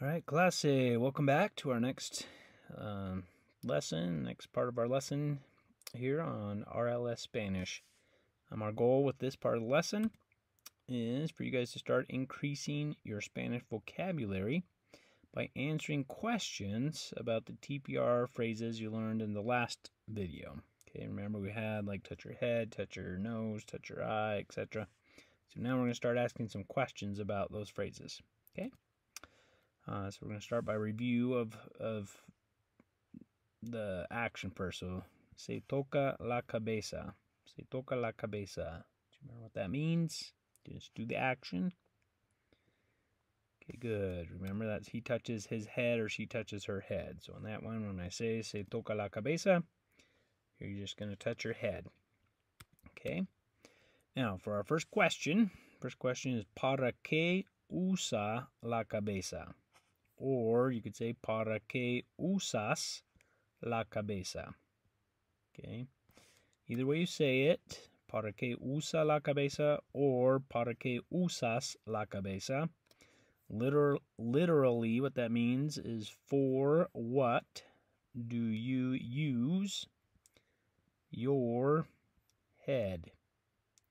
All right, clase, welcome back to our next next part of our lesson here on RLS Spanish. Our goal with this part of the lesson is for you guys to start increasing your Spanish vocabulary by answering questions about the TPR phrases you learned in the last video. Okay, remember we had like touch your head, touch your nose, touch your eye, etc. So now we're going to start asking some questions about those phrases. Okay. So we're going to start by review of the action first. So, se toca la cabeza. Se toca la cabeza. Do you remember what that means? Just do the action. Okay, good. Remember that he touches his head or she touches her head. So on that one, when I say se toca la cabeza, you're just going to touch your head. Okay. Now, for our first question is ¿para qué usa la cabeza? Or you could say, ¿para qué usas la cabeza? Okay. Either way you say it, ¿para qué usa la cabeza? Or ¿para qué usas la cabeza? Literally, what that means is, for what do you use your head?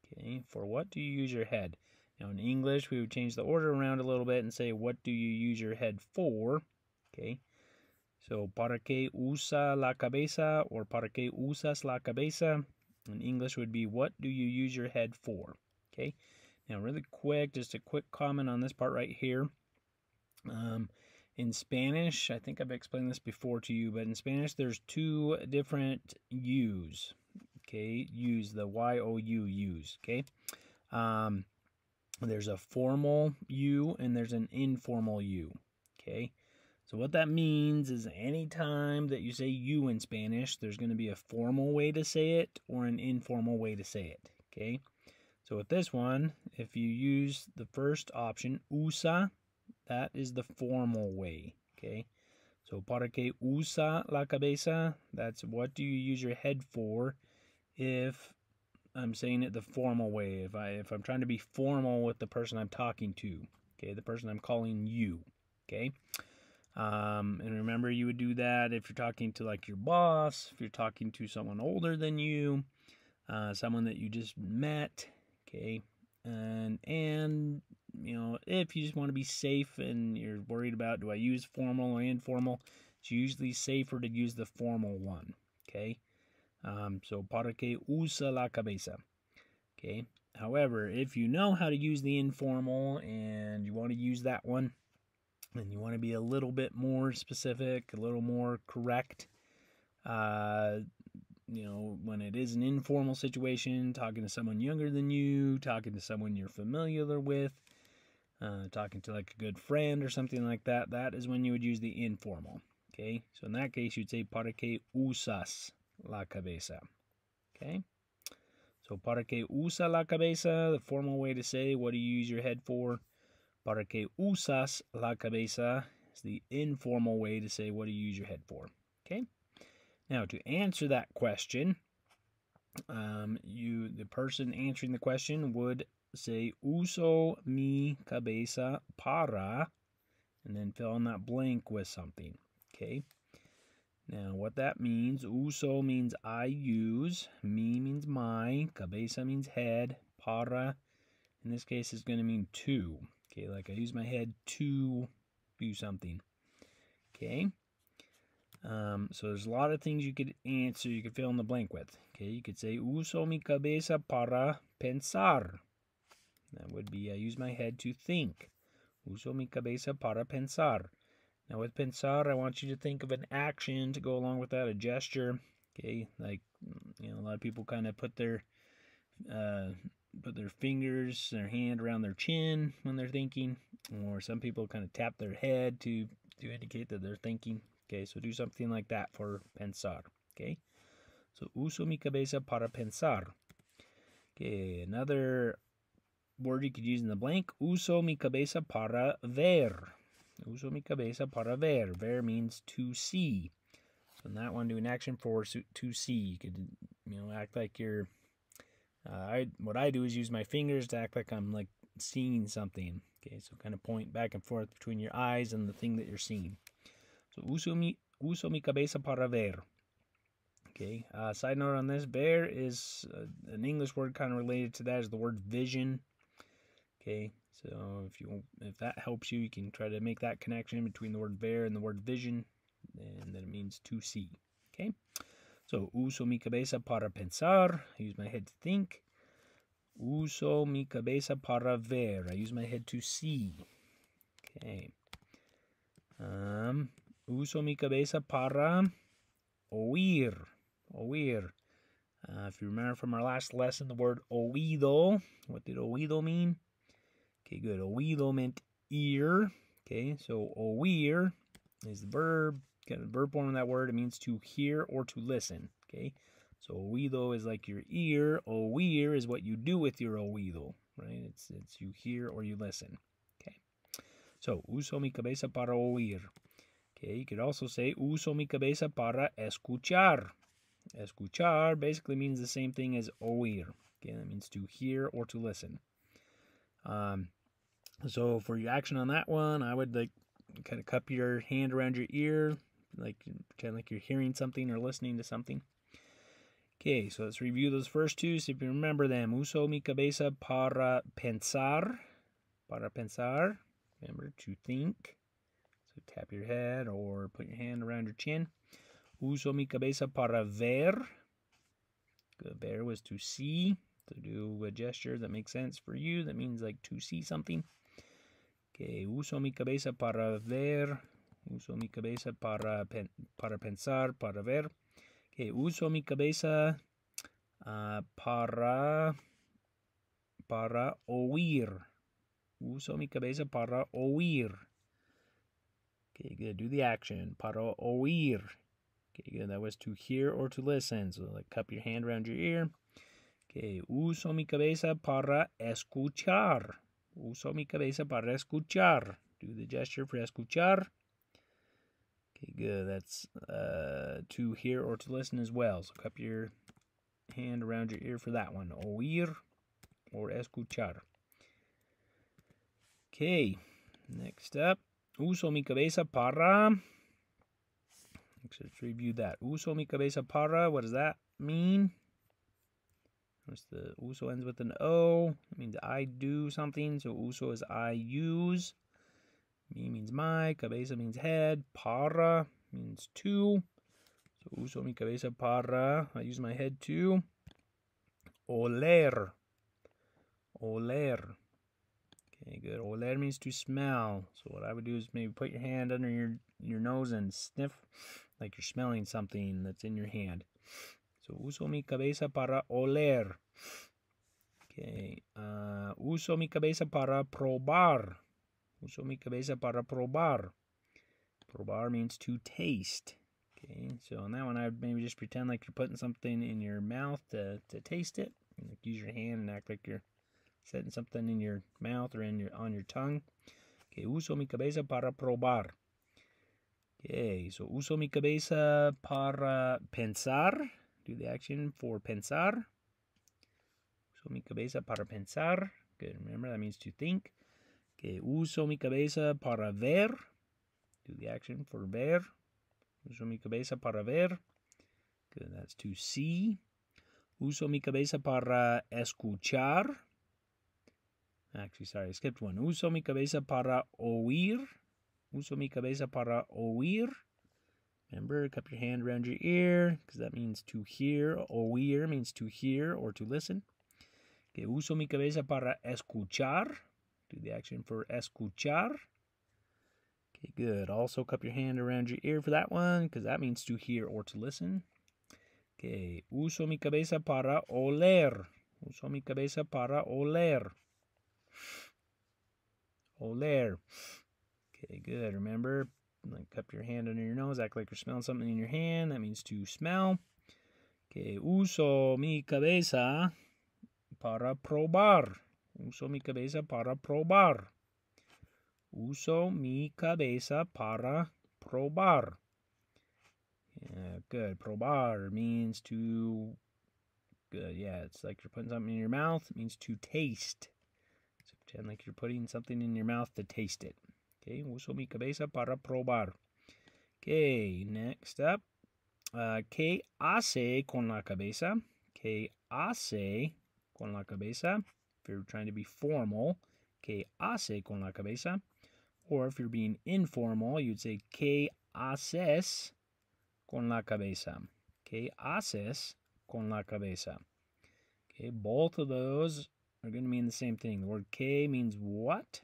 Okay. For what do you use your head? Now, in English, we would change the order around a little bit and say, what do you use your head for? Okay. So, ¿para qué usa la cabeza? Or ¿para qué usas la cabeza? In English would be, what do you use your head for? Okay. Now, really quick, just a quick comment on this part right here. In Spanish, I think I've explained this before to you, but in Spanish, there's two different U's. Okay. Use, the Y-O-U, use. Okay. There's a formal U and there's an informal U. Okay. So what that means is anytime that you say you in Spanish, there's going to be a formal way to say it or an informal way to say it. Okay. So with this one, if you use the first option, usa, that is the formal way. Okay. So ¿para qué usa la cabeza? That's what do you use your head for if I'm saying it the formal way. If I'm trying to be formal with the person I'm talking to, okay, the person I'm calling you, okay. And remember, you would do that if you're talking to like your boss, if you're talking to someone older than you, someone that you just met, okay. And you know, if you just want to be safe and you're worried about, do I use formal or informal? It's usually safer to use the formal one, okay. So, ¿para qué usa la cabeza? Okay. However, if you know how to use the informal and you want to use that one, and you want to be a little bit more specific, a little more correct, you know, when it is an informal situation, talking to someone younger than you, talking to someone you're familiar with, talking to like a good friend or something like that, that is when you would use the informal. Okay. So in that case, you'd say, ¿para qué usas la cabeza? Okay. So, ¿para qué usa la cabeza? The formal way to say, what do you use your head for? ¿Para qué usas la cabeza? Is the informal way to say, what do you use your head for? Okay. Now, to answer that question, the person answering the question would say, uso mi cabeza para, and then fill in that blank with something. Okay. Now, what that means, uso means I use, mi means my, cabeza means head, para, in this case, is going to mean to. Okay, like I use my head to do something. Okay. So there's a lot of things you could answer, you could fill in the blank with. Okay, you could say, uso mi cabeza para pensar. That would be, I use my head to think. Uso mi cabeza para pensar. Now with pensar, I want you to think of an action to go along with that, a gesture. Okay, like, you know, a lot of people kind of put their fingers, their hand around their chin when they're thinking, or some people kind of tap their head to indicate that they're thinking. Okay, so do something like that for pensar. Okay, so uso mi cabeza para pensar. Okay, another word you could use in the blank, uso mi cabeza para ver. Uso mi cabeza para ver. Ver means to see. So in that one, do an action for to see. You could, you know, act like you're. What I do is use my fingers to act like I'm like seeing something. Okay, so kind of point back and forth between your eyes and the thing that you're seeing. So uso mi cabeza para ver. Okay, side note on this, ver is an English word kind of related to that is the word vision. Okay, so if that helps you, you can try to make that connection between the word ver and the word vision, and then it means to see. Okay, so uso mi cabeza para pensar. I use my head to think. Uso mi cabeza para ver. I use my head to see. Okay. Uso mi cabeza para oír. Oír. If you remember from our last lesson, the word oído. What did oído mean? Okay, good. Oído meant ear. Okay, so oír is the verb. Got a verb form in that word. It means to hear or to listen. Okay, so oído is like your ear. Oír is what you do with your oído, right? It's you hear or you listen. Okay, so uso mi cabeza para oír. Okay, you could also say uso mi cabeza para escuchar. Escuchar basically means the same thing as oír. Okay, that means to hear or to listen. So for your action on that one, I would like kind of cup your hand around your ear, like pretend like you're hearing something or listening to something. Okay, so let's review those first two, see if you remember them. Uso mi cabeza para pensar. Para pensar. Remember, to think. So tap your head or put your hand around your chin. Uso mi cabeza para ver. Ver was to see. To do a gesture that makes sense for you. That means like to see something. Okay, uso mi cabeza para ver. Uso mi cabeza para pensar, para ver. Okay, uso mi cabeza para oír. Uso mi cabeza para oír. Okay, good. Do the action. Para oír. Okay, good. That was to hear or to listen. So, like, cup your hand around your ear. Okay, uso mi cabeza para escuchar. Uso mi cabeza para escuchar. Do the gesture for escuchar. Okay, good. That's to hear or to listen as well. So, cup your hand around your ear for that one. Oír or escuchar. Okay, next up. Uso mi cabeza para. Let's review that. Uso mi cabeza para. What does that mean? Notice the uso ends with an O. It means I do something. So uso is I use. Mi means my. Cabeza means head. Para means to. So uso mi cabeza para. I use my head to. Oler. Oler. Okay, good. Oler means to smell. So what I would do is maybe put your hand under your nose and sniff like you're smelling something that's in your hand. So uso mi cabeza para oler. Okay. Uso mi cabeza para probar. Uso mi cabeza para probar. Probar means to taste. Okay. So on that one, I would maybe just pretend like you're putting something in your mouth to taste it. Like use your hand and act like you're setting something in your mouth or on your tongue. Okay. Uso mi cabeza para probar. Okay. So uso mi cabeza para pensar. Do the action for pensar. Uso mi cabeza para pensar. Good. Remember, that means to think. Okay. Uso mi cabeza para ver. Do the action for ver. Uso mi cabeza para ver. Good. That's to see. Uso mi cabeza para escuchar. Actually, sorry, I skipped one. Uso mi cabeza para oír. Uso mi cabeza para oír. Remember, cup your hand around your ear, because that means to hear. Oír means to hear or to listen. Okay, uso mi cabeza para escuchar. Do the action for escuchar. Okay, good. Also, cup your hand around your ear for that one, because that means to hear or to listen. Okay, uso mi cabeza para oler. Uso mi cabeza para oler. Oler. Okay, good. Remember, like, cup your hand under your nose, act like you're smelling something in your hand. That means to smell. Okay, uso mi cabeza para probar. Uso mi cabeza para probar. Uso mi cabeza para probar. Yeah, good. Probar means to... Good, yeah, it's like you're putting something in your mouth. It means to taste. So Pretend like you're putting something in your mouth to taste it. Okay, uso mi cabeza para probar. Okay, next up. ¿Qué hace con la cabeza? ¿Qué hace con la cabeza? If you're trying to be formal, ¿qué hace con la cabeza? Or if you're being informal, you'd say ¿qué haces con la cabeza? ¿Qué haces con la cabeza? Okay, both of those are going to mean the same thing. The word ¿qué means what?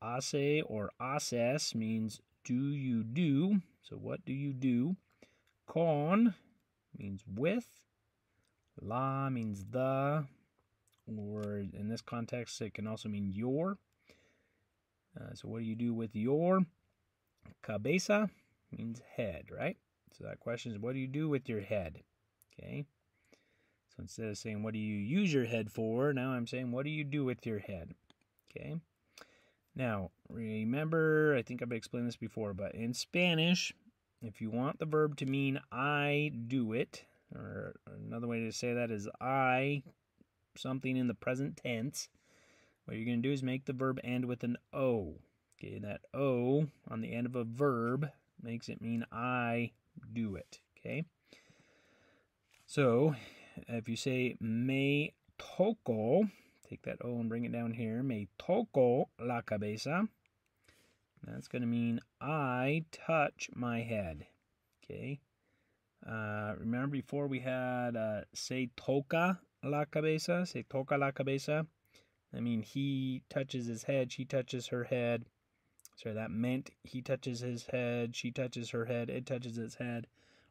Hace or haces means do you do. So what do you do? Con means with. La means the. Or in this context, it can also mean your. So what do you do with your? Cabeza means head, right? So that question is, what do you do with your head? Okay. So instead of saying, what do you use your head for? Now I'm saying, what do you do with your head? Okay. Now, remember, I think I've explained this before, but in Spanish, if you want the verb to mean I do it, or another way to say that is I, something in the present tense, what you're going to do is make the verb end with an O. Okay, that O on the end of a verb makes it mean I do it. Okay. So, if you say me toco, take that O and bring it down here, me toco la cabeza, that's going to mean I touch my head. Okay. Remember before we had se toca la cabeza, se toca la cabeza. I mean, he touches his head, she touches her head. Sorry, that meant he touches his head, she touches her head, it touches its head.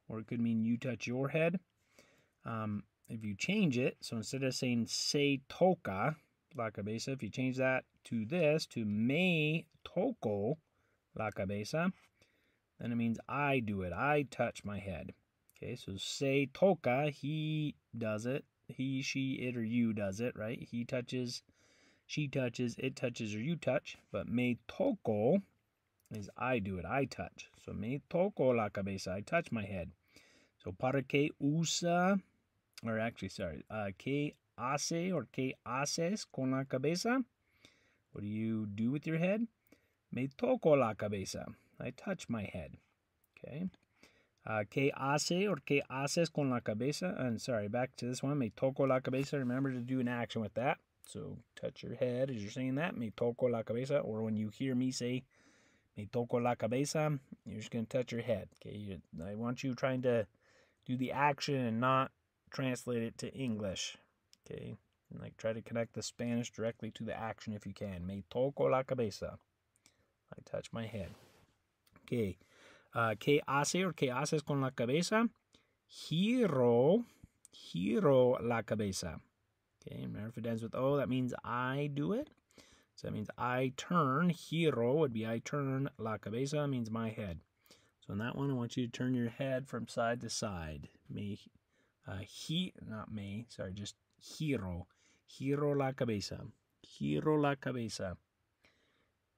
Or it could mean you touch your head. If you change it, so instead of saying se toca la cabeza, if you change that to this, to me toco la cabeza, then it means I do it, I touch my head. Okay, so se toca, he does it, he, she, it, or you does it, right? He touches, she touches, it touches, or you touch. But me toco is I do it, I touch. So me toco la cabeza, I touch my head. So para que usa, or actually, sorry, que hace or que haces con la cabeza? What do you do with your head? Me toco la cabeza, I touch my head. Okay. Que hace or que haces con la cabeza? And sorry, back to this one. Me toco la cabeza. Remember to do an action with that. So touch your head as you're saying that. Me toco la cabeza. Or when you hear me say me toco la cabeza, you're just going to touch your head. Okay. I want you trying to do the action and not translate it to English. Okay. And like try to connect the Spanish directly to the action if you can. Me toco la cabeza. I touch my head. Okay. ¿Qué hace or qué haces con la cabeza? Giro la cabeza. Okay, remember if it ends with O, that means I do it. So that means I turn. Giro would be I turn. La cabeza means my head. So in that one, I want you to turn your head from side to side. Just giro. Giro la cabeza. Giro la cabeza.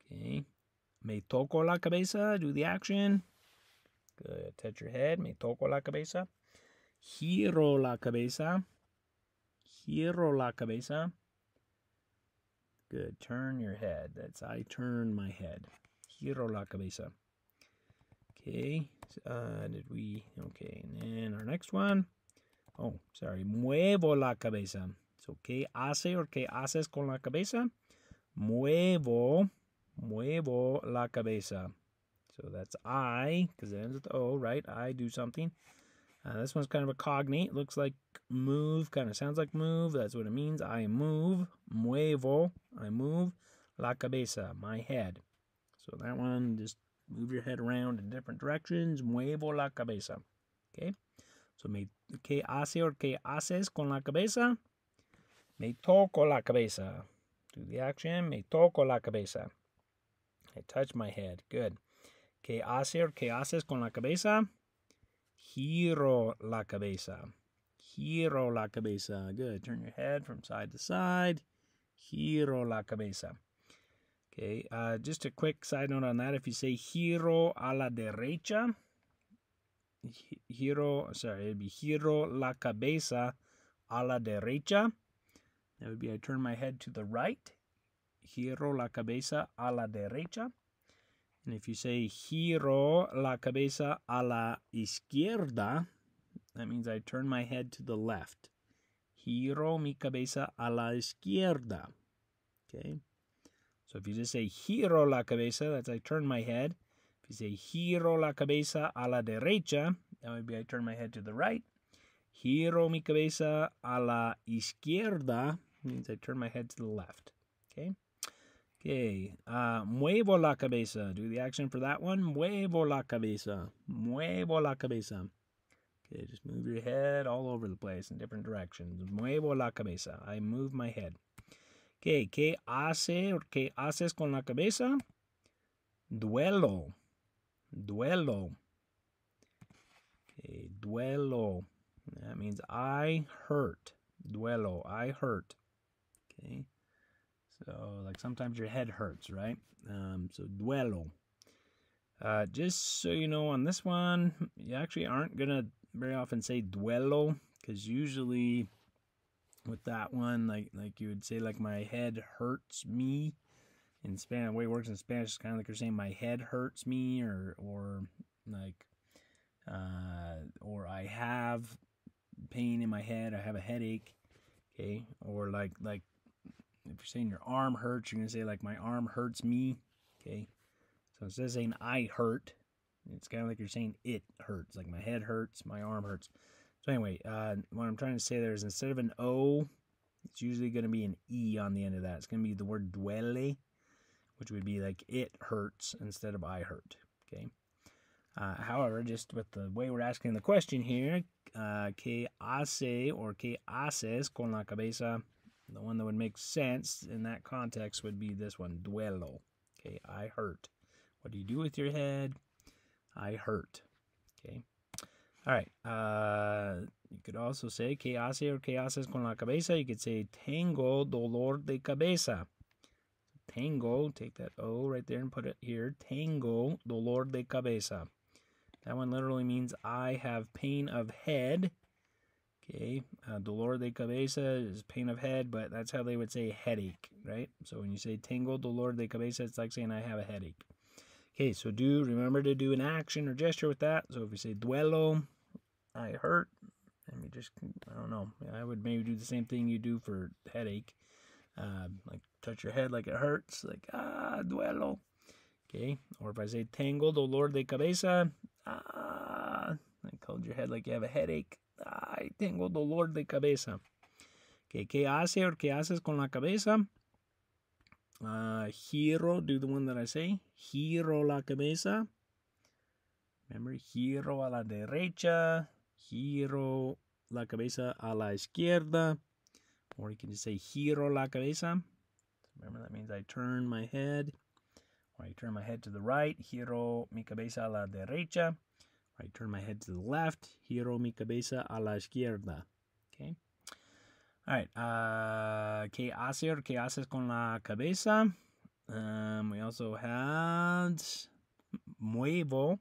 Okay. Me toco la cabeza, do the action. Good. Touch your head. Me toco la cabeza. Giro la cabeza. Giro la cabeza. Good. Turn your head. That's I turn my head. Giro la cabeza. Okay. Okay. And then our next one. Oh, sorry. Muevo la cabeza. So, ¿qué hace or qué haces con la cabeza? Muevo la cabeza. So that's I, because it ends with O, right? I do something. This one's kind of a cognate. Looks like move, kind of sounds like move. That's what it means. I move. Muevo. I move. La cabeza, my head. So that one, just move your head around in different directions. Muevo la cabeza. Okay? So, ¿qué hace or qué haces con la cabeza? Me toco la cabeza. Do the action. Me toco la cabeza. I touch my head. Good. ¿Qué hace or qué haces con la cabeza? Giro la cabeza. Giro la cabeza. Good. Turn your head from side to side. Giro la cabeza. Okay. Just a quick side note on that. If you say giro a la derecha, it'd be giro la cabeza a la derecha. That would be I turn my head to the right. giro la cabeza a la derecha. And if you say giro la cabeza a la izquierda, that means I turn my head to the left. Giro mi cabeza a la izquierda. Okay? So if you just say giro la cabeza, that's I turn my head. If you say giro la cabeza a la derecha, that would be I turn my head to the right. Giro mi cabeza a la izquierda means I turn my head to the left. Okay? Okay. Muevo la cabeza. Do the action for that one. Muevo la cabeza. Muevo la cabeza. Okay, just move your head all over the place in different directions. Muevo la cabeza. I move my head. Okay, ¿qué hace or qué haces con la cabeza? Duelo. Duelo. Okay, duelo. That means I hurt. Duelo, I hurt. Okay, so like sometimes your head hurts, right? So duelo. Just so you know, on this one, you actually aren't gonna very often say duelo, because usually with that one, like you would say, like, my head hurts me. In Spanish, the way it works in Spanish is kind of like you're saying my head hurts me, or like, or I have pain in my head, I have a headache. Okay, or like if you're saying your arm hurts, you're gonna say like my arm hurts me. Okay, so instead of saying I hurt, it's kind of like you're saying it hurts, like my head hurts, my arm hurts. So anyway, what I'm trying to say there is instead of an O, it's usually going to be an E on the end of that. It's going to be the word duele, which would be like it hurts instead of I hurt. Okay. However, just with the way we're asking the question here, ¿qué hace or qué haces con la cabeza? The one that would make sense in that context would be this one, duelo. Okay, I hurt. What do you do with your head? I hurt. Okay. All right. You could also say ¿qué hace or qué haces con la cabeza? You could say tengo dolor de cabeza. Tengo, take that O right there and put it here. Tengo dolor de cabeza. That one literally means I have pain of head. Okay. Dolor de cabeza is pain of head, but that's how they would say headache, right? So when you say tengo dolor de cabeza, it's like saying I have a headache. Okay, so remember to do an action or gesture with that. So if you say duelo, I hurt, and we just, I don't know, I would maybe do the same thing you do for headache. Like touch your head like it hurts, like, duelo. Okay, or if I say tengo dolor de cabeza, like hold your head like you have a headache. Ay, tengo dolor de cabeza. Okay, ¿qué hace or qué haces con la cabeza? Giro, do the one that I say. Giro la cabeza. Remember, giro a la derecha. Giro la cabeza a la izquierda. Or you can just say giro la cabeza. Remember, that means I turn my head. Or I turn my head to the right. Giro mi cabeza a la derecha. Or I turn my head to the left. Giro mi cabeza a la izquierda. Okay. All right. ¿Qué hace or qué haces con la cabeza? We also had muevo.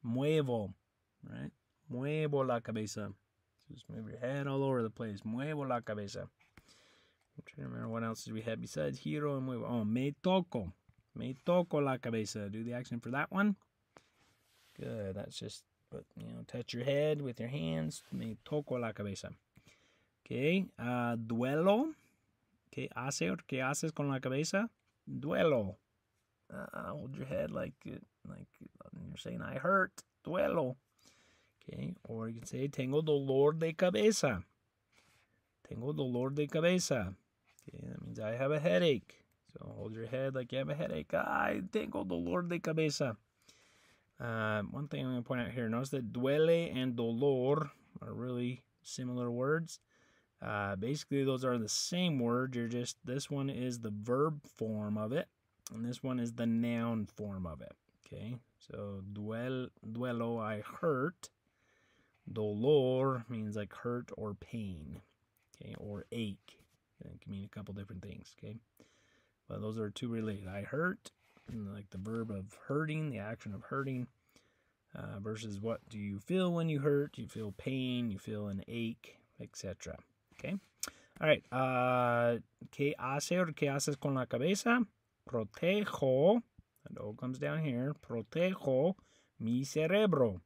Muevo. Right? Muevo la cabeza. Just move your head all over the place. Muevo la cabeza. I'm trying to remember what else did we have besides giro and muevo. Oh, me toco. Me toco la cabeza. Do the action for that one. Good. That's just, touch your head with your hands. Me toco la cabeza. Okay. Duelo. ¿Qué hace or qué haces con la cabeza? Duelo. Hold your head like you're saying I hurt. Duelo. Okay. Or you can say tengo dolor de cabeza. Tengo dolor de cabeza. Okay. That means I have a headache. So hold your head like you have a headache. Ay, tengo dolor de cabeza. One thing I'm going to point out here. Notice that duele and dolor are really similar words. Basically, those are the same word. This one is the verb form of it, and this one is the noun form of it. Okay, so duelo, I hurt. Dolor means like hurt or pain, okay, or ache. It can mean a couple different things, okay? But those are two related. I hurt, and like the verb of hurting, the action of hurting, versus what do you feel when you hurt? You feel pain, you feel an ache, etc. Okay? All right. ¿Qué hace or qué haces con la cabeza? Protejo. That O comes down here. Protejo mi cerebro.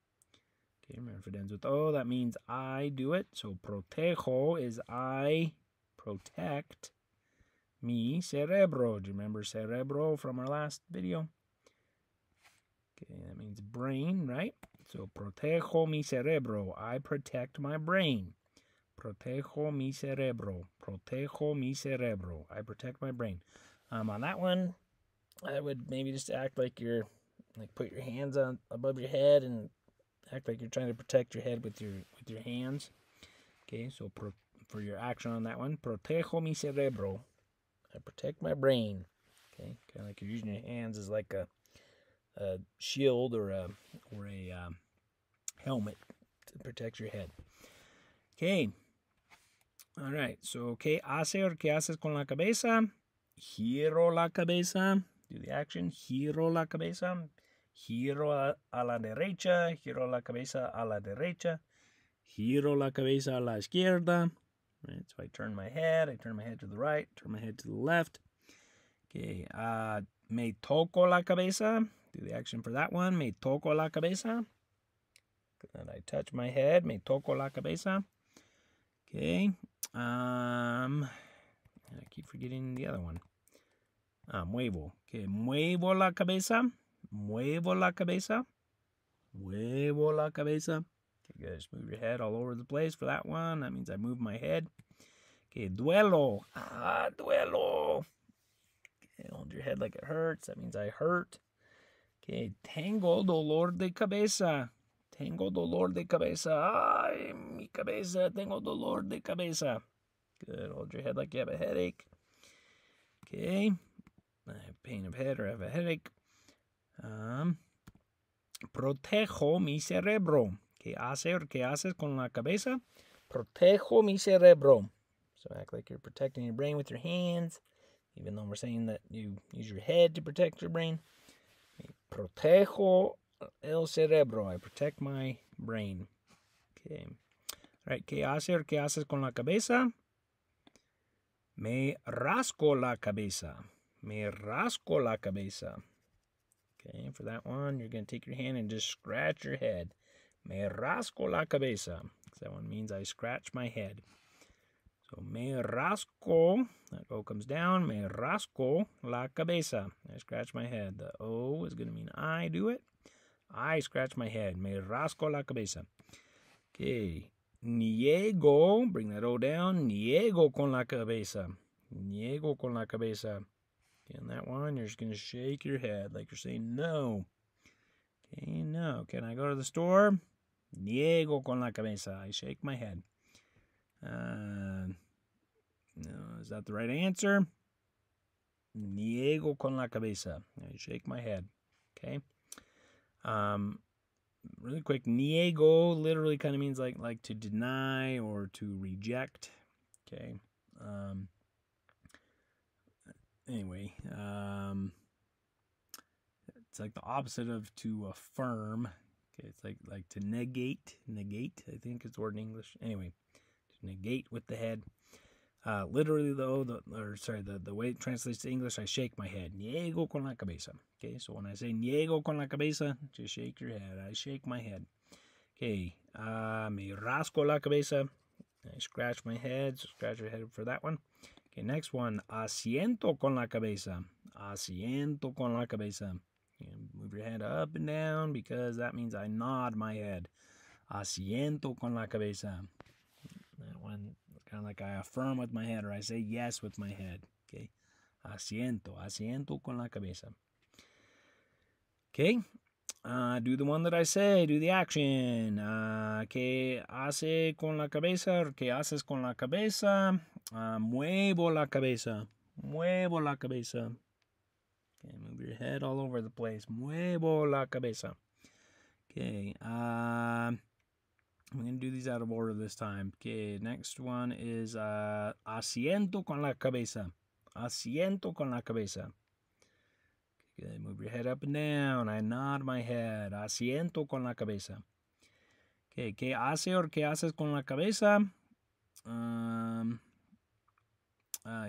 Okay, remember if it ends with O, that means I do it. So protejo is I protect mi cerebro. Do you remember cerebro from our last video? Okay, that means brain, right? So protejo mi cerebro. I protect my brain. Protejo mi cerebro. Protejo mi cerebro. I protect my brain. On that one, I would maybe just act like you're, like, put your hands on above your head and act like you're trying to protect your head with your hands. Okay, so for your action on that one, protejo mi cerebro. I protect my brain. Okay, kind of like you're using your hands as like a shield or a helmet to protect your head. Okay. All right. So, ¿qué hace or qué haces con la cabeza? Giro la cabeza. Do the action. Giro la cabeza. Giro a la derecha. Giro la cabeza a la derecha. Giro la cabeza a la izquierda. Right. So I turn my head to the right, turn my head to the left. Okay. Me toco la cabeza. Do the action for that one. Me toco la cabeza. And I touch my head. Me toco la cabeza. Okay. I keep forgetting the other one. Muevo. Okay. Muevo la cabeza. Muevo la cabeza. Muevo la cabeza. Okay, good. Just move your head all over the place for that one. That means I move my head. Okay. Duelo. Duelo. Okay, hold your head like it hurts. That means I hurt. Okay. Tengo dolor de cabeza. Tengo dolor de cabeza. Ay, mi cabeza. Tengo dolor de cabeza. Good. Hold your head like you have a headache. Okay. I have pain of head or have a headache. Protejo mi cerebro. ¿Qué hace or qué haces con la cabeza? Protejo mi cerebro. So act like you're protecting your brain with your hands, even though we're saying that you use your head to protect your brain. Protejo el cerebro. I protect my brain. Okay. All right. ¿Qué hace or qué haces con la cabeza? Me rasco la cabeza. Me rasco la cabeza. Okay, for that one, you're going to take your hand and just scratch your head. Me rasco la cabeza. That one means I scratch my head. So, me rasco, that O comes down. Me rasco la cabeza. I scratch my head. The O is going to mean I do it. I scratch my head. Me rasco la cabeza. Okay. Niego, bring that O down. Niego con la cabeza. Niego con la cabeza. Okay, on that one, you're just going to shake your head like you're saying no. Okay, no. Can I go to the store? Niego con la cabeza. I shake my head. No, is that the right answer? Niego con la cabeza. I shake my head. Okay. Really quick, niego literally kind of means like to deny or to reject. Okay. Anyway, it's like the opposite of to affirm. Okay, it's like to negate. Negate, I think is the word in English. Anyway, to negate with the head. Literally though, the way it translates to English, I shake my head. Niego con la cabeza. Okay, so when I say niego con la cabeza, just shake your head. I shake my head. Okay, me rasco la cabeza. I scratch my head, so scratch your head for that one. Okay, next one, asiento con la cabeza. Asiento con la cabeza. Move your head up and down because that means I nod my head. Asiento con la cabeza. That one, kind of like I affirm with my head or I say yes with my head. Okay, asiento. Asiento con la cabeza. Okay, do the one that I say. Do the action. ¿Qué hace con la cabeza? ¿Qué haces con la cabeza? Muevo la cabeza. Muevo la cabeza. Okay, move your head all over the place. Muevo la cabeza. Okay, I'm going to do these out of order this time. Okay, next one is asiento con la cabeza. Asiento con la cabeza. Okay, move your head up and down. I nod my head. Asiento con la cabeza. Okay, ¿qué hace or qué haces con la cabeza?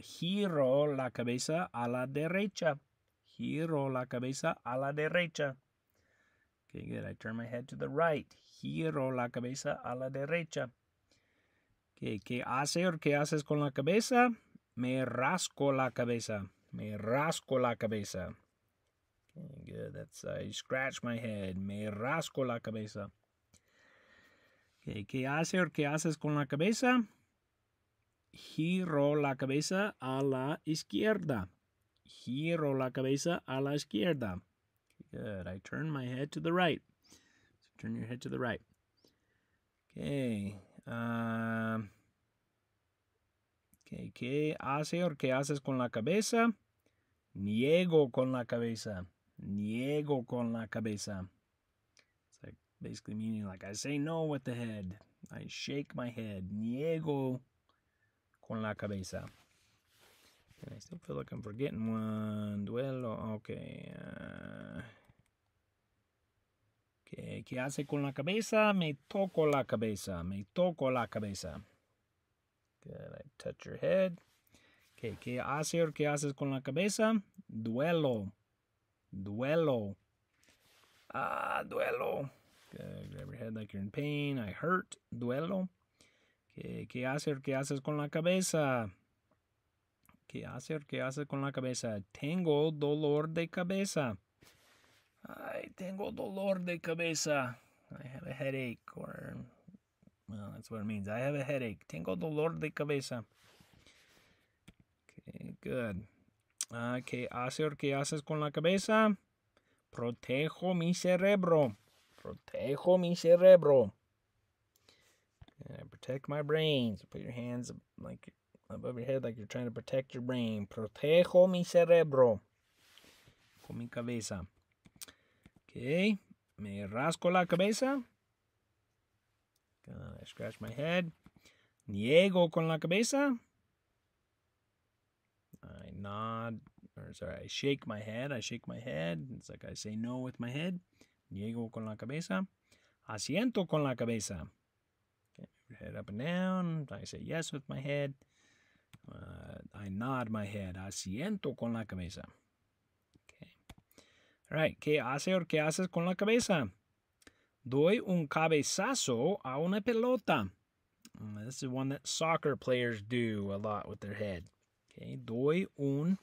Giro la cabeza a la derecha. Giro la cabeza a la derecha. Okay, good. I turn my head to the right. Giro la cabeza a la derecha. Okay, ¿qué hace o qué haces con la cabeza? Me rasco la cabeza. Me rasco la cabeza. Okay, good. That's I scratch my head. Me rasco la cabeza. Okay, ¿qué hace o qué haces con la cabeza? Giro la cabeza a la izquierda. Giro la cabeza a la izquierda. Good. I turn my head to the right. So turn your head to the right. Okay. Okay. ¿Qué hace o qué haces con la cabeza? Niego con la cabeza. Niego con la cabeza. It's like basically meaning like I say no with the head. I shake my head. Niego con la cabeza. And I still feel like I'm forgetting one. Duelo. Okay. Okay. ¿Qué hace con la cabeza? Me toco la cabeza. Me toco la cabeza. Good. I touch your head. Okay. ¿Qué hace o qué haces con la cabeza? Duelo. Duelo. Duelo. Good. Grab your head like you're in pain. I hurt. Duelo. Okay. ¿Qué hace o qué haces con la cabeza? ¿Qué hace o qué haces con la cabeza? Tengo dolor de cabeza. I tengo dolor de cabeza. I have a headache, or, well, that's what it means. I have a headache. Tengo dolor de cabeza. Okay, good. ¿Qué hace o qué haces con la cabeza? Protejo mi cerebro. Protejo mi cerebro. I protect my brain. So put your hands like above your head like you're trying to protect your brain. Protejo mi cerebro. Con mi cabeza. Okay. Me rasco la cabeza. I scratch my head. Niego con la cabeza. I nod. I shake my head. I shake my head. It's like I say no with my head. Niego con la cabeza. Asiento con la cabeza. Okay, your head up and down. I say yes with my head. I nod my head. Asiento con la cabeza. Okay. All right. ¿Qué hace o qué haces con la cabeza? Doy un cabezazo a una pelota. This is one that soccer players do a lot with their head. Okay. Doy un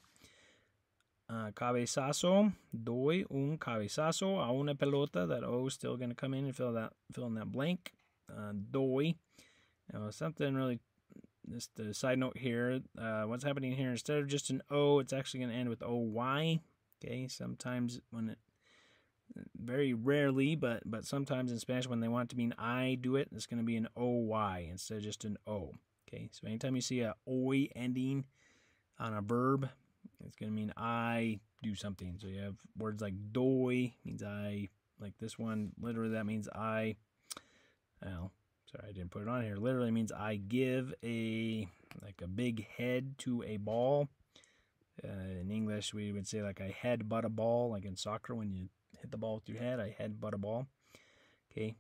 cabezazo. Doy un cabezazo a una pelota. That O is still going to come in and fill in that blank. Doy. Now, something really, just a side note here, what's happening here, instead of just an O, it's actually going to end with O-Y. Okay, sometimes very rarely, but sometimes in Spanish when they want it to mean I do it, it's going to be an O-Y instead of just an O. Okay, so anytime you see a OY ending on a verb, it's going to mean I do something. So you have words like doy, means I, like this one, literally that means I, well, sorry, I didn't put it on here. Literally means I give a big head to a ball. In English, we would say like I headbutt a ball, like in soccer when you hit the ball with your head, I headbutt a ball. Okay.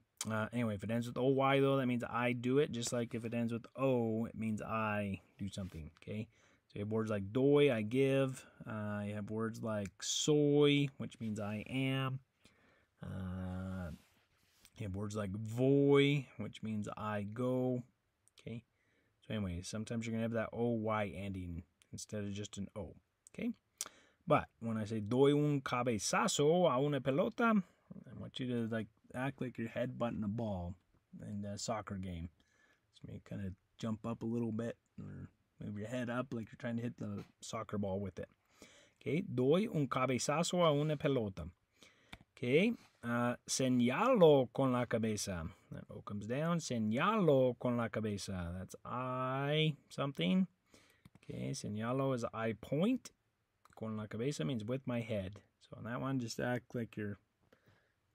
Anyway, if it ends with OY though, that means I do it. Just like if it ends with O, it means I do something. Okay. So you have words like doy, I give. You have words like soy, which means I am. You have words like voy, which means I go. Okay. So anyway, sometimes you're going to have that OY ending instead of just an O. Okay. But when I say doy un cabezazo a una pelota, I want you to like act like you're headbutting a ball in a soccer game. So maybe kind of jump up a little bit or move your head up like you're trying to hit the soccer ball with it. Okay. Doy un cabezazo a una pelota. Okay. Señalo con la cabeza. That O comes down. Señalo con la cabeza. That's I something. Okay. Señalo is I point. Con la cabeza means with my head. So on that one, just act like you're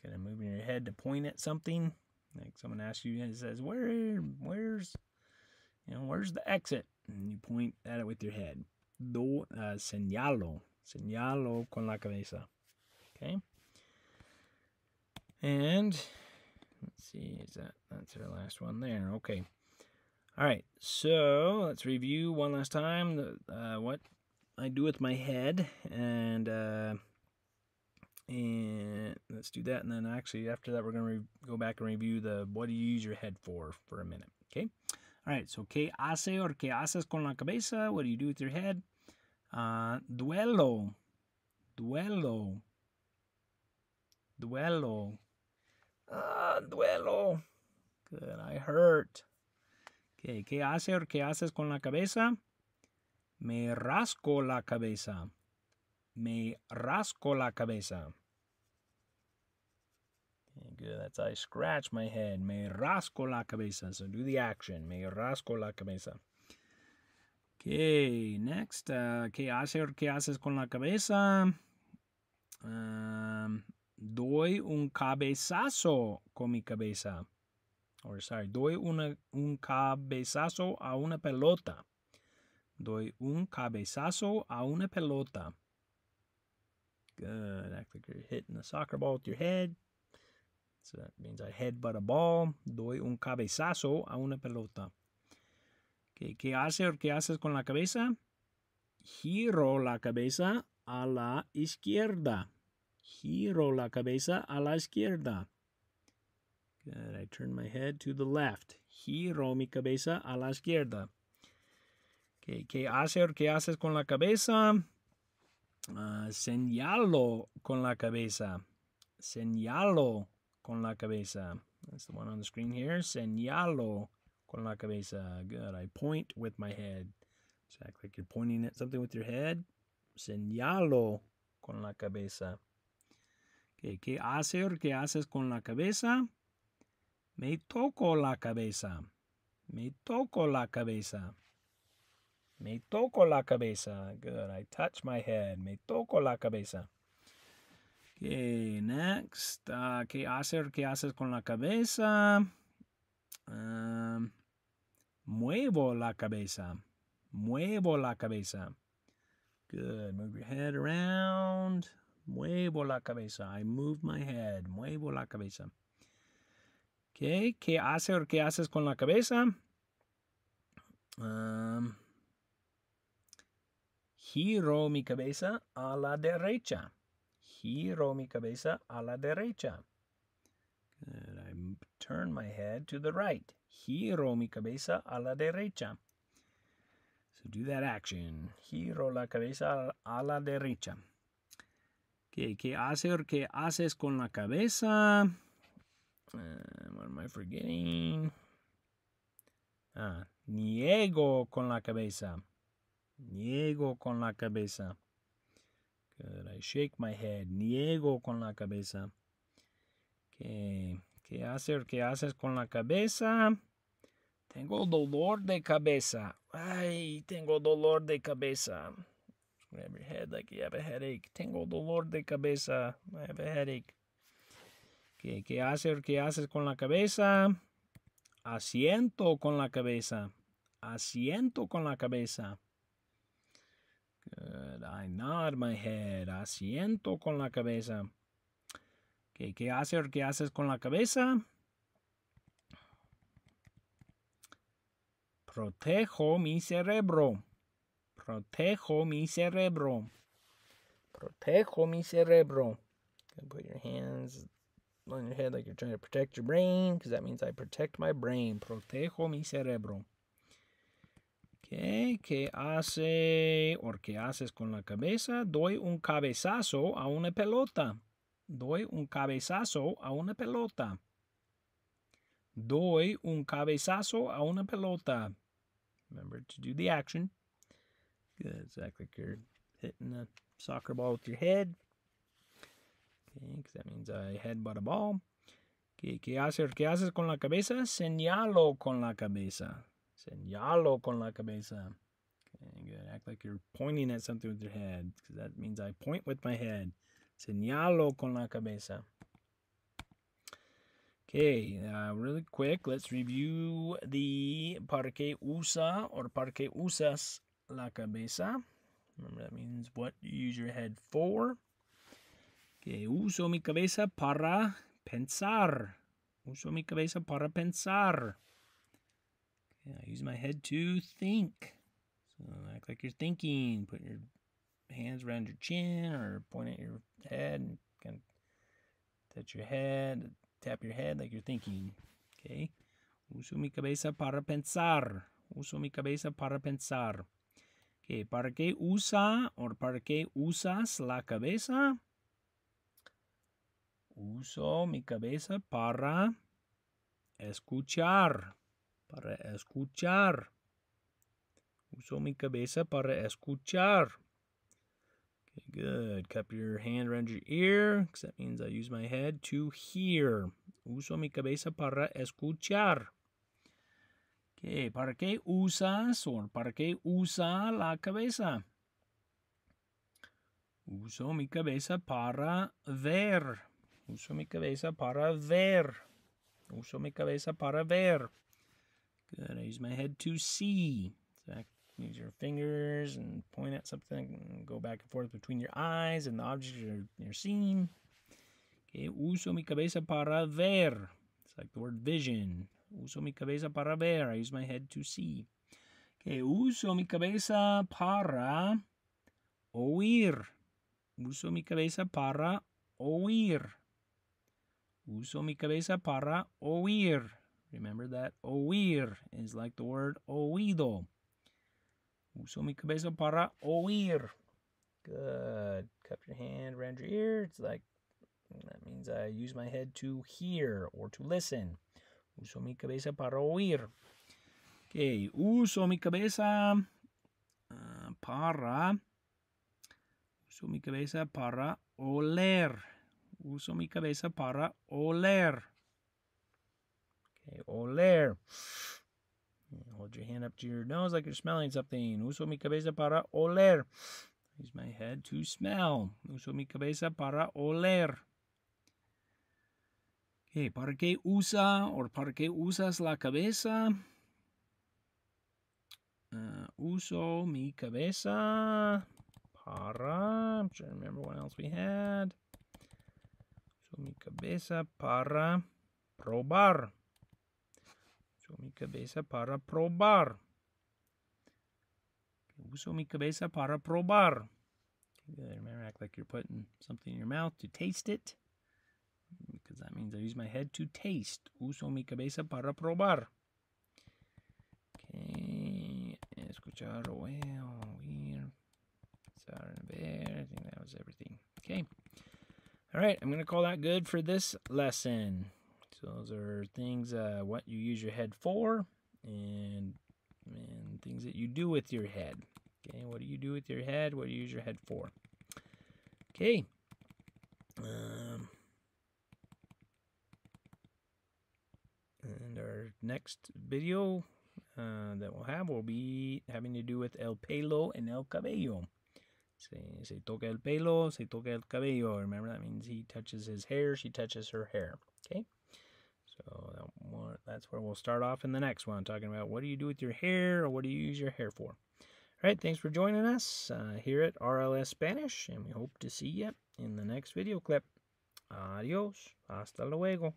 kind of moving your head to point at something. Like someone asks you and says, where's the exit? And you point at it with your head. Señalo. Señalo con la cabeza. Okay. And let's see, that's our last one there. Okay. All right, so let's review one last time what I do with my head, and let's do that. And then actually after that, we're going to go back and review the what do you use your head for a minute. Okay. All right. So ¿qué hace or qué haces con la cabeza? What do you do with your head? Duelo. Duelo. Duelo. Duelo. Good. I hurt. Okay. ¿Qué hace or qué haces con la cabeza? Me rasco la cabeza. Me rasco la cabeza. Okay, good. That's I scratch my head. Me rasco la cabeza. So do the action. Me rasco la cabeza. Okay, next. ¿Qué hace o qué haces con la cabeza? Doy un cabezazo con mi cabeza. Or sorry, doy un cabezazo a una pelota. Doy un cabezazo a una pelota. Good. Act like you're hitting a soccer ball with your head. So that means I headbutt a ball. Doy un cabezazo a una pelota. Okay, ¿qué hace o qué haces con la cabeza? Giro la cabeza a la izquierda. Giro la cabeza a la izquierda. Good. I turn my head to the left. Giro mi cabeza a la izquierda. Okay, ¿qué hace o qué haces con la cabeza? Señalo con la cabeza. Señalo con la cabeza. That's the one on the screen here. Señalo con la cabeza. Good. I point with my head. So act like you're pointing at something with your head. Señalo con la cabeza. Okay, ¿qué hace o qué haces con la cabeza? Me toco la cabeza. Me toco la cabeza. Me toco la cabeza. Good. I touch my head. Me toco la cabeza. Okay, next. ¿Qué hace o qué haces con la cabeza? Muevo la cabeza. Muevo la cabeza. Good. Move your head around. Muevo la cabeza. I move my head. Muevo la cabeza. Okay. ¿Qué hace o qué haces con la cabeza? Giro mi cabeza a la derecha. Giro mi cabeza a la derecha. Good. I turn my head to the right. Giro mi cabeza a la derecha. So do that action. Giro la cabeza a la derecha. Okay, ¿qué hace o qué haces con la cabeza? What am I forgetting? Niego con la cabeza. Niego con la cabeza. Good. I shake my head. Niego con la cabeza. Okay. ¿Qué hace o qué haces con la cabeza? Tengo dolor de cabeza. Ay, tengo dolor de cabeza. Grab your head like you have a headache. Tengo dolor de cabeza. I have a headache. Okay. ¿Qué hace o qué haces con la cabeza? Asiento con la cabeza. Asiento con la cabeza. Good. I nod my head. Asiento con la cabeza. Okay. ¿Qué hace o qué haces con la cabeza? Protejo mi cerebro. Protejo mi cerebro. Protejo mi cerebro. Put your hands on your head like you're trying to protect your brain, because that means I protect my brain. Protejo mi cerebro. Okay. ¿Qué hace o qué haces con la cabeza? Doy un cabezazo a una pelota. Doy un cabezazo a una pelota. Doy un cabezazo a una pelota. Remember to do the action. Good. It's act like you're hitting a soccer ball with your head. Okay, because that means I headbutt a ball. Okay, ¿qué haces con la cabeza? Señalo con la cabeza. Señalo con la cabeza. Okay, good. Act like you're pointing at something with your head, because that means I point with my head. Señalo con la cabeza. Okay, really quick, let's review the para qué usa or para qué usas la cabeza. Remember, that means what you use your head for. Okay, uso mi cabeza para pensar. Uso mi cabeza para pensar. Okay, I use my head to think. So act like you're thinking. Put your hands around your chin or point at your head and kind of touch your head, tap your head like you're thinking. Okay. Uso mi cabeza para pensar. Uso mi cabeza para pensar. Okay, ¿para qué usa o para qué usas la cabeza? Uso mi cabeza para escuchar. Para escuchar. Uso mi cabeza para escuchar. Okay, good. Cup your hand around your ear, because that means I use my head to hear. Uso mi cabeza para escuchar. Okay, ¿para qué usas o para qué usa la cabeza? Uso mi cabeza para ver. Uso mi cabeza para ver. Uso mi cabeza para ver. Good. I use my head to see. So I use your fingers and point at something and go back and forth between your eyes and the objects you're seeing. Okay. Uso mi cabeza para ver. It's like the word vision. Uso mi cabeza para ver. I use my head to see. Okay. Uso mi cabeza para oír. Uso mi cabeza para oír. Uso mi cabeza para oír. Remember that oír is like the word oído. Uso mi cabeza para oír. Good. Cup your hand around your ear. It's like, that means I use my head to hear or to listen. Uso mi cabeza para oír. Okay. Uso mi cabeza para... Uso mi cabeza para oler. Uso mi cabeza para oler. Okay, oler. Hold your hand up to your nose like you're smelling something. Uso mi cabeza para oler. Use my head to smell. Uso mi cabeza para oler. Okay, ¿para qué usa o para qué usas la cabeza? Uso mi cabeza para... I'm trying to remember what else we had. Uso mi cabeza para probar. Uso mi cabeza para probar. Uso mi cabeza para probar. Good. Remember, act like you're putting something in your mouth to taste it, because that means I use my head to taste. Uso mi cabeza para probar. Okay. Escuchar, oír, pensar, ver. I think that was everything. Okay. All right. I'm going to call that good for this lesson. So those are things, what you use your head for, and things that you do with your head. Okay, what do you do with your head? What do you use your head for? Okay. And our next video that we'll have will be having to do with el pelo and el cabello. Se toca el pelo, se toca el cabello. Remember, that means he touches his hair, she touches her hair. Okay. So that's where we'll start off in the next one, talking about what do you do with your hair, or what do you use your hair for. All right, thanks for joining us here at RLS Spanish, and we hope to see you in the next video clip. Adios. Hasta luego.